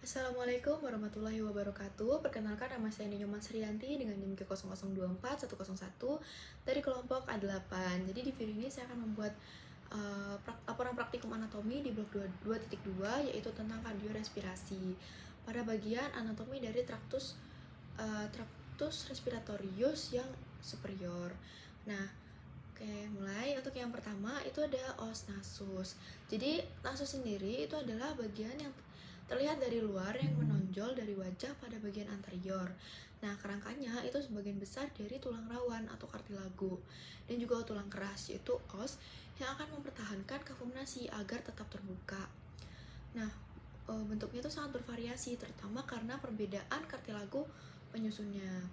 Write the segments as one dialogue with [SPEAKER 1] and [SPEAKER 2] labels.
[SPEAKER 1] Assalamualaikum warahmatullahi wabarakatuh. Perkenalkan, nama saya Nyoman Srianti dengan NIM K0024-101 dari kelompok A8. Jadi di video ini saya akan membuat laporan praktikum anatomi di blok 2.2 yaitu tentang kardiorespirasi pada bagian anatomi dari traktus respiratorius yang superior. Nah, oke, mulai. Untuk yang pertama itu ada os nasus. Jadi nasus sendiri itu adalah bagian yang terlihat dari luar yang menonjol dari wajah pada bagian anterior. Nah, kerangkanya itu sebagian besar dari tulang rawan atau kartilago dan juga tulang keras yaitu os yang akan mempertahankan kafum nasi agar tetap terbuka. Nah, bentuknya itu sangat bervariasi terutama karena perbedaan kartilago penyusunnya.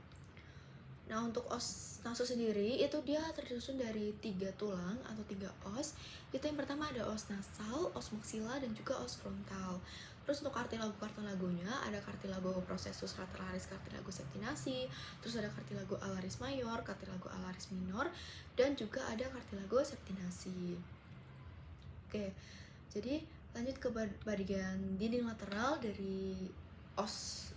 [SPEAKER 1] Nah, untuk os nasus sendiri itu dia tersusun dari 3 tulang atau 3 os. Itu yang pertama ada os nasal, os maksila, dan juga os frontal. Terus untuk kartilagonya ada kartilago processus lateralis, kartilago septinasi, terus ada kartilago alaris mayor, kartilago alaris minor, dan juga ada kartilago septinasi. Oke, jadi lanjut ke bagian dinding lateral dari os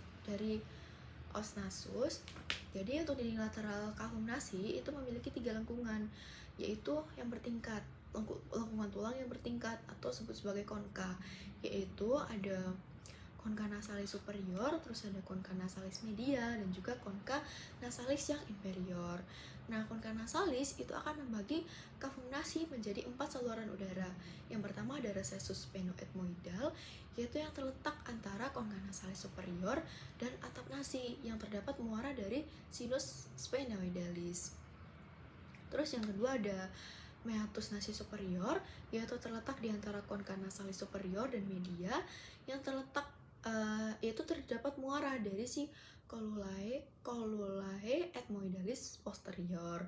[SPEAKER 1] nasus. Jadi untuk dinding lateral kahum nasi itu memiliki 3 lengkungan, yaitu yang bertingkat, lengkungan tulang yang bertingkat atau sebut sebagai konka, yaitu ada konka nasalis superior, terus ada konka nasalis media, dan juga konka nasalis yang inferior. Nah, konka nasalis itu akan membagi kafum nasi menjadi 4 saluran udara. Yang pertama ada recessus sphenoethmoidal, yaitu yang terletak antara konka nasalis superior dan atap nasi yang terdapat muara dari sinus sphenoidalis. Terus yang kedua ada meatus nasi superior, yaitu terletak di antara konka nasalis superior dan media yang terletak yaitu terdapat muara dari si callulae ethmoidalis posterior.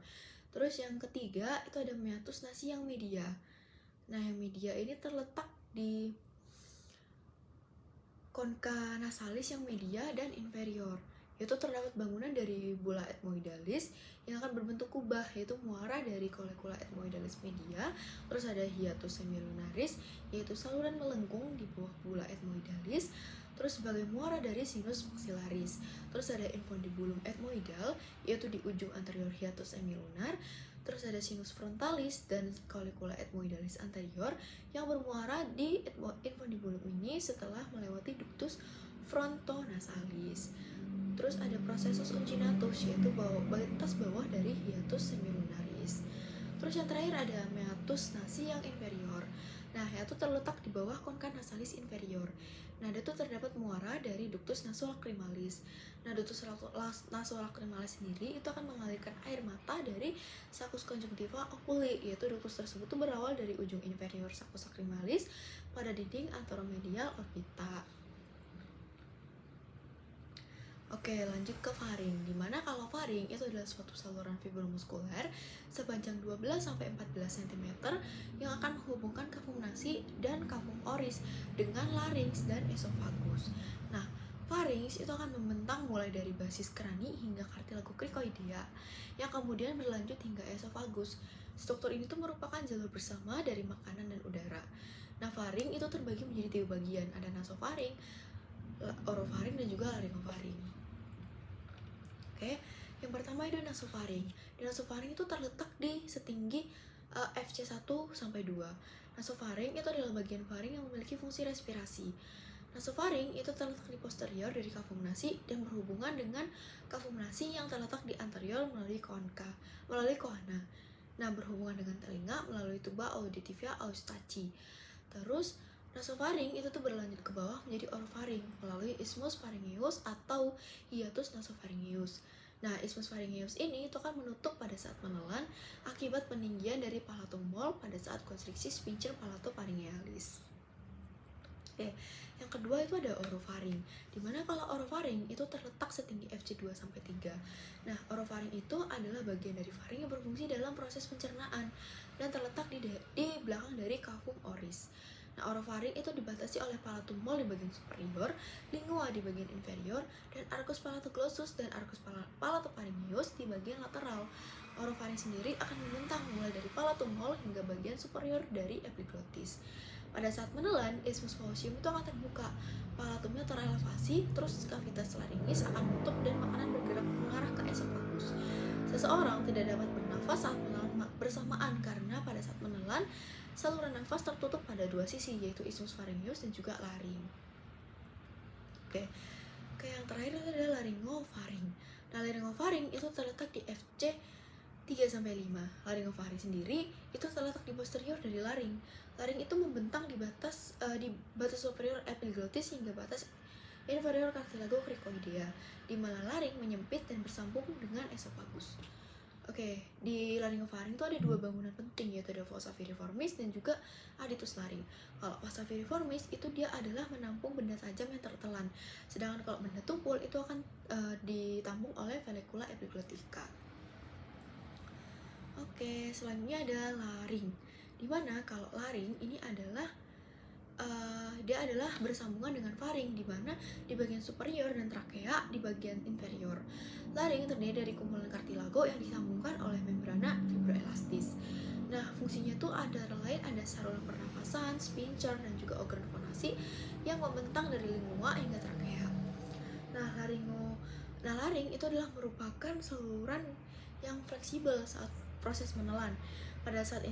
[SPEAKER 1] Terus yang ketiga itu ada meatus nasi yang media. Nah, yang media ini terletak di konka nasalis yang media dan inferior, yaitu terdapat bangunan dari bula ethmoidalis yang akan berbentuk kubah, yaitu muara dari collecula ethmoidalis media. Terus ada hiatus semilunaris, yaitu saluran melengkung di bawah bula ethmoidalis. Terus sebagai muara dari sinus maxillaris. Terus ada infundibulum ethmoidal, yaitu di ujung anterior hiatus semilunar. Terus ada sinus frontalis dan collecula ethmoidalis anterior yang bermuara di infundibulum ini setelah melewati ductus frontonasalis. Terus ada processus uncinatus, yaitu batas bawah dari hiatus semilunaris. Terus yang terakhir ada meatus nasi yang inferior. Nah, yaitu terletak di bawah konka nasalis inferior. Nah, itu terdapat muara dari ductus nasolacrimalis. Nah, ductus nasolacrimalis sendiri itu akan mengalirkan air mata dari saccus conjunctiva oculi, yaitu ductus tersebut itu berawal dari ujung inferior saccus lacrimalis pada dinding anteromedial orbita. Oke, lanjut ke faring. Dimana kalau faring itu adalah suatu saluran fibromuskuler sepanjang 12-14 cm yang akan menghubungkan kafum nasi dan kafum oris dengan larynx dan esofagus. Nah, farinx itu akan membentang mulai dari basis krani hingga kartilago krikoidea yang kemudian berlanjut hingga esofagus. Struktur ini tuh merupakan jalur bersama dari makanan dan udara. Nah, faring itu terbagi menjadi 3 bagian, ada nasofaring, orofaring, dan juga laryngofaring. Oke, yang pertama itu nasofaring. Nasofaring itu terletak di setinggi FC1 sampai 2. Nasofaring itu adalah bagian faring yang memiliki fungsi respirasi. Nasofaring itu terletak di posterior dari kafum nasi dan berhubungan dengan kafum nasi yang terletak di anterior melalui coana. Nah, berhubungan dengan telinga melalui tuba auditiva eustachi. Terus nasofaring itu tuh berlanjut ke bawah menjadi orofaring melalui isthmus pharyngeus atau hiatus nasopharyngeus. Nah, isthmus pharyngeus ini itu akan menutup pada saat menelan akibat peninggian dari palatomol pada saat konstriksi sphincter palatopharyngealis. Oke, yang kedua itu ada orofaring. Dimana kalau orofaring itu terletak setinggi FC2 sampai 3. Nah, orofaring itu adalah bagian dari faring yang berfungsi dalam proses pencernaan dan terletak di belakang dari kafum oris. Nah, orofaring itu dibatasi oleh palatum mol di bagian superior, lingua di bagian inferior, dan arcus palatoglossus dan arcus palatopharyngeus di bagian lateral. Orofaring sendiri akan membentang mulai dari palatum mol hingga bagian superior dari epiglottis. Pada saat menelan, isthmus fausum itu akan terbuka, palatumnya terelevasi, terus cavitas laringis akan menutup dan makanan bergerak mengarah ke esofagus. Seseorang tidak dapat bernafas saat menelan bersamaan karena pada saat menelan, saluran nafas tertutup pada dua sisi, yaitu isthmus pharyngeus dan juga laring. Oke, yang terakhir itu adalah laryngofaring. Nah, laryngofaring itu terletak di FC 3-5. Laryngofaring sendiri itu terletak di posterior dari laring. Laring itu membentang di batas superior epiglottis hingga batas inferior cartilago cricoidea, di mana laring menyempit dan bersambung dengan esofagus. Oke, di laryngofaring itu ada dua bangunan penting, yaitu ada fossa piriformis dan juga aditus laring. Kalau fossa piriformis itu dia adalah menampung benda tajam yang tertelan, sedangkan kalau benda tumpul itu akan ditampung oleh velicula epiglottica. Oke, selanjutnya ada laring. Dimana kalau laring ini adalah dia adalah bersambungan dengan faring, di mana di bagian superior dan trakea di bagian inferior. Laring terdiri dari kumpulan kartilago yang disambungkan oleh membrana fibroelastis. Nah, fungsinya tuh ada lain ada saluran pernafasan, sphincter, dan juga organ fonasi yang membentang dari lingua hingga trakea. Nah, laring itu adalah merupakan saluran yang fleksibel saat proses menelan. Pada saat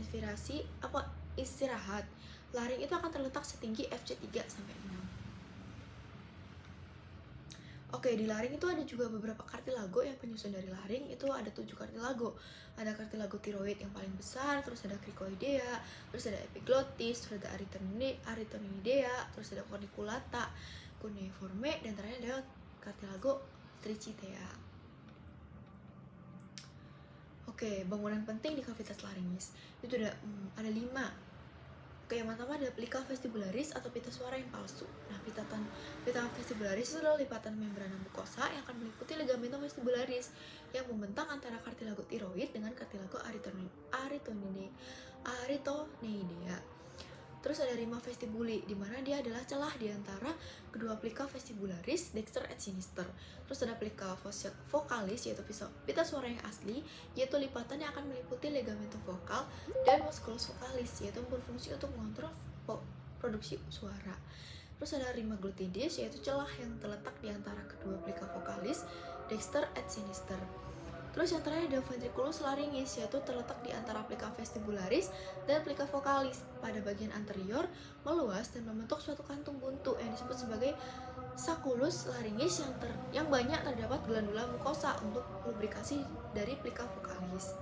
[SPEAKER 1] istirahat, laring itu akan terletak setinggi FC 3-6. Oke, di laring itu ada juga beberapa kartilago yang penyusun dari laring. Itu ada 7 kartilago. Ada kartilago tiroid yang paling besar, terus ada cricoidea, terus ada epiglottis, terus ada arytenoidea, terus ada corniculata, cuneiforme, dan terakhir ada kartilago trichitea. Oke, bangunan penting di cavitas laringis itu ada 5. Oke, yang pertama ada plica vestibularis atau pita suara yang palsu. Nah, pita vestibularis itu adalah lipatan membrana mukosa yang akan meliputi ligamento vestibularis yang membentang antara kartilago tiroid dengan kartilago arytenoidea. Terus ada rima vestibuli, di mana dia adalah celah di antara kedua plica vestibularis dexter et sinister. Terus ada plica vocalis, yaitu pita suara yang asli, yaitu lipatan yang akan meliputi ligamento vokal, dan musculus vocalis, yaitu berfungsi untuk mengontrol produksi suara. Terus ada rima glotidis, yaitu celah yang terletak di antara kedua plica vocalis dexter et sinister. Terus yang terakhir ada ventriculus laringis, yaitu terletak di antara plica vestibularis dan plica vocalis. Pada bagian anterior meluas dan membentuk suatu kantung buntu yang disebut sebagai sacculus laringis yang banyak terdapat glandula mukosa untuk lubrikasi dari plica vocalis.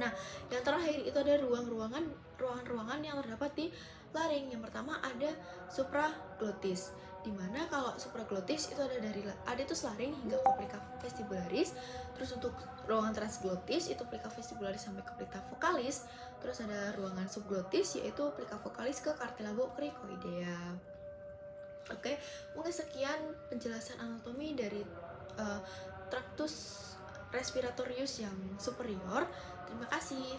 [SPEAKER 1] Nah, yang terakhir itu ada ruangan-ruangan yang terdapat di laring. Yang pertama ada supraglottis, di mana kalau supraglottis itu ada dari aditus laring hingga ke plica vestibularis. Terus untuk ruangan transglottis itu plica vestibularis sampai ke plica vocalis. Terus ada ruangan subglottis yaitu plica vocalis ke cartilago cricoidea. Oke, mungkin sekian penjelasan anatomi dari tractus respiratorius yang superior. Terima kasih.